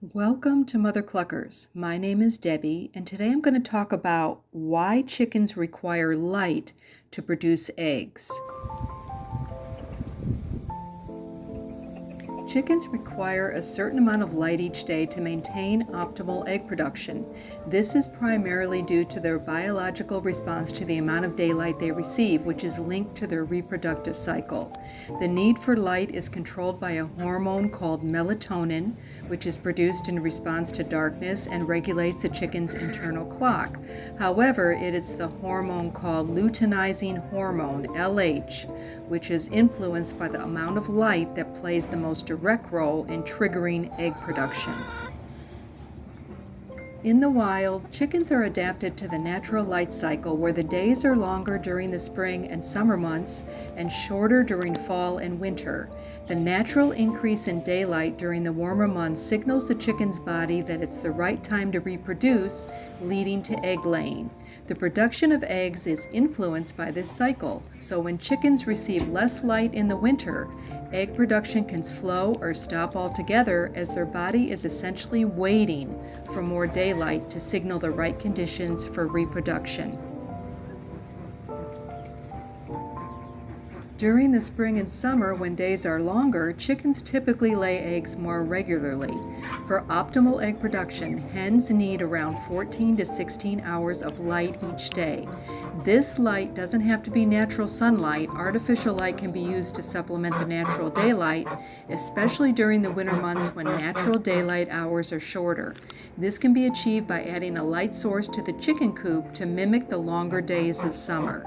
Welcome to Mother Cluckers. My name is Debbie, and today I'm going to talk about why chickens require light to produce eggs. Chickens require a certain amount of light each day to maintain optimal egg production. This is primarily due to their biological response to the amount of daylight they receive, which is linked to their reproductive cycle. The need for light is controlled by a hormone called melatonin, which is produced in response to darkness and regulates the chicken's internal clock. However, it is the hormone called luteinizing hormone, LH, which is influenced by the amount of light that plays the most direct role in triggering egg production. In the wild, chickens are adapted to the natural light cycle where the days are longer during the spring and summer months and shorter during fall and winter. The natural increase in daylight during the warmer months signals the chicken's body that it's the right time to reproduce, leading to egg laying. The production of eggs is influenced by this cycle, so when chickens receive less light in the winter, egg production can slow or stop altogether as their body is essentially waiting for more daylight to signal the right conditions for reproduction. During the spring and summer, when days are longer, chickens typically lay eggs more regularly. For optimal egg production, hens need around 14 to 16 hours of light each day. This light doesn't have to be natural sunlight. Artificial light can be used to supplement the natural daylight, especially during the winter months when natural daylight hours are shorter. This can be achieved by adding a light source to the chicken coop to mimic the longer days of summer.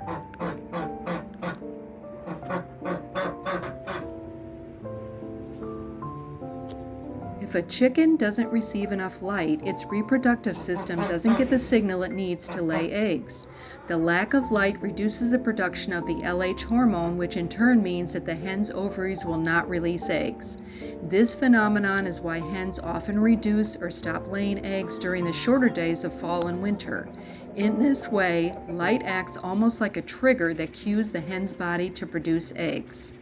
If a chicken doesn't receive enough light, its reproductive system doesn't get the signal it needs to lay eggs. The lack of light reduces the production of the LH hormone, which in turn means that the hen's ovaries will not release eggs. This phenomenon is why hens often reduce or stop laying eggs during the shorter days of fall and winter. In this way, light acts almost like a trigger that cues the hen's body to produce eggs.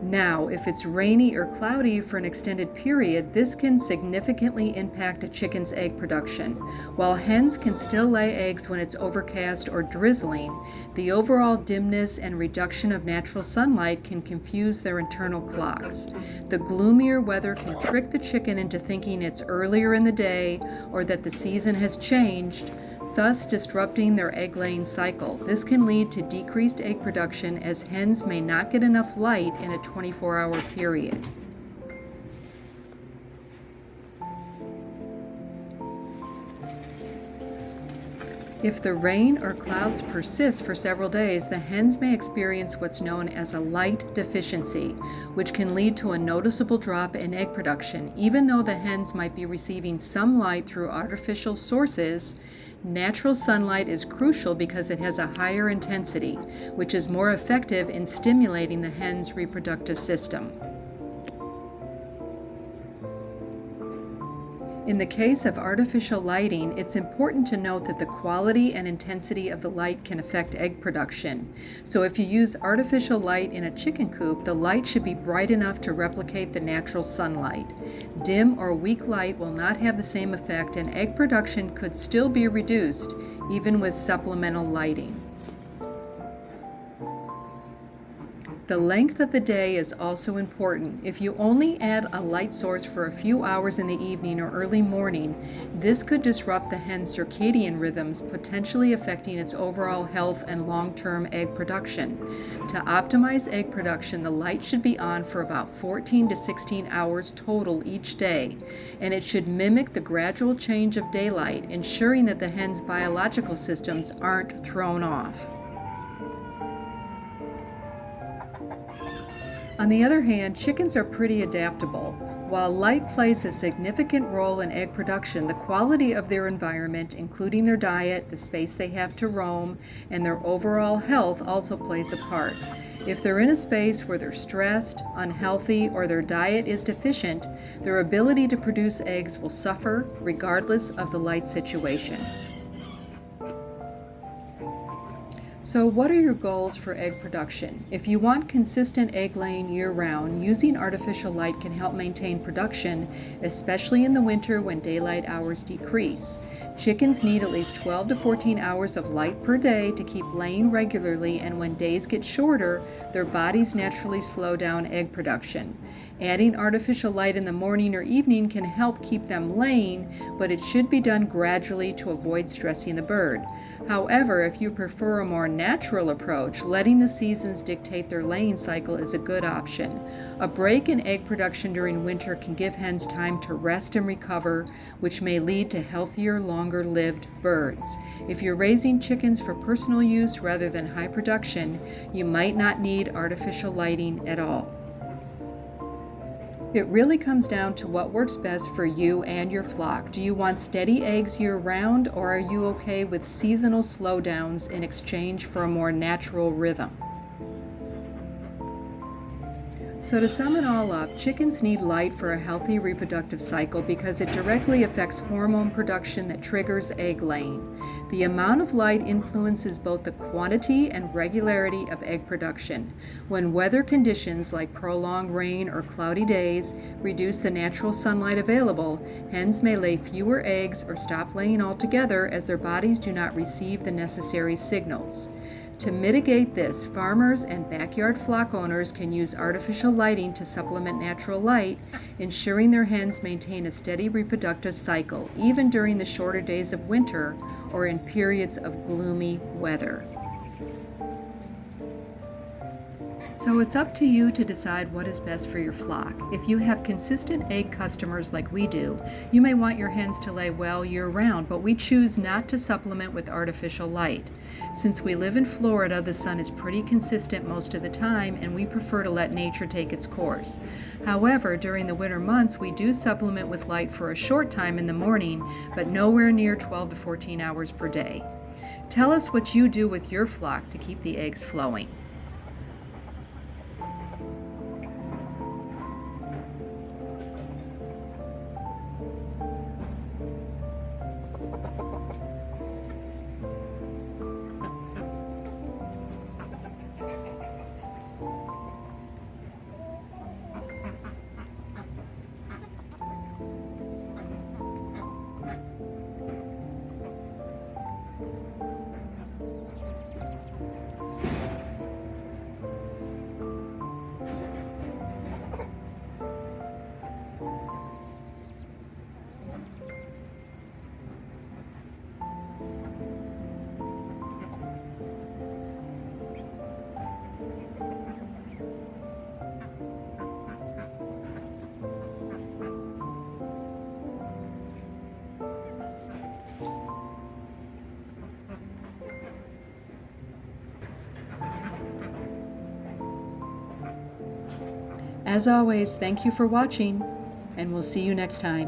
Now, if it's rainy or cloudy for an extended period, this can significantly impact a chicken's egg production. While hens can still lay eggs when it's overcast or drizzling, the overall dimness and reduction of natural sunlight can confuse their internal clocks. The gloomier weather can trick the chicken into thinking it's earlier in the day or that the season has changed, thus disrupting their egg-laying cycle. This can lead to decreased egg production as hens may not get enough light in a 24-hour period. If the rain or clouds persist for several days, the hens may experience what's known as a light deficiency, which can lead to a noticeable drop in egg production. Even though the hens might be receiving some light through artificial sources, natural sunlight is crucial because it has a higher intensity, which is more effective in stimulating the hen's reproductive system. In the case of artificial lighting, it's important to note that the quality and intensity of the light can affect egg production. So if you use artificial light in a chicken coop, the light should be bright enough to replicate the natural sunlight. Dim or weak light will not have the same effect, and egg production could still be reduced even with supplemental lighting. The length of the day is also important. If you only add a light source for a few hours in the evening or early morning, this could disrupt the hen's circadian rhythms, potentially affecting its overall health and long-term egg production. To optimize egg production, the light should be on for about 14 to 16 hours total each day, and it should mimic the gradual change of daylight, ensuring that the hen's biological systems aren't thrown off. On the other hand, chickens are pretty adaptable. While light plays a significant role in egg production, the quality of their environment, including their diet, the space they have to roam, and their overall health also plays a part. If they're in a space where they're stressed, unhealthy, or their diet is deficient, their ability to produce eggs will suffer regardless of the light situation. So, what are your goals for egg production? If you want consistent egg laying year round, using artificial light can help maintain production, especially in the winter when daylight hours decrease. Chickens need at least 12 to 14 hours of light per day to keep laying regularly, and when days get shorter, their bodies naturally slow down egg production. Adding artificial light in the morning or evening can help keep them laying, but it should be done gradually to avoid stressing the bird. However, if you prefer a more natural approach, letting the seasons dictate their laying cycle is a good option. A break in egg production during winter can give hens time to rest and recover, which may lead to healthier, longer-lived birds. If you're raising chickens for personal use rather than high production, you might not need artificial lighting at all. It really comes down to what works best for you and your flock. Do you want steady eggs year-round, or are you okay with seasonal slowdowns in exchange for a more natural rhythm? So to sum it all up, chickens need light for a healthy reproductive cycle because it directly affects hormone production that triggers egg laying. The amount of light influences both the quantity and regularity of egg production. When weather conditions like prolonged rain or cloudy days reduce the natural sunlight available, hens may lay fewer eggs or stop laying altogether as their bodies do not receive the necessary signals. To mitigate this, farmers and backyard flock owners can use artificial lighting to supplement natural light, ensuring their hens maintain a steady reproductive cycle, even during the shorter days of winter or in periods of gloomy weather. So it's up to you to decide what is best for your flock. If you have consistent egg customers like we do, you may want your hens to lay well year-round, but we choose not to supplement with artificial light. Since we live in Florida, the sun is pretty consistent most of the time, and we prefer to let nature take its course. However, during the winter months, we do supplement with light for a short time in the morning, but nowhere near 12 to 14 hours per day. Tell us what you do with your flock to keep the eggs flowing. As always, thank you for watching, and we'll see you next time.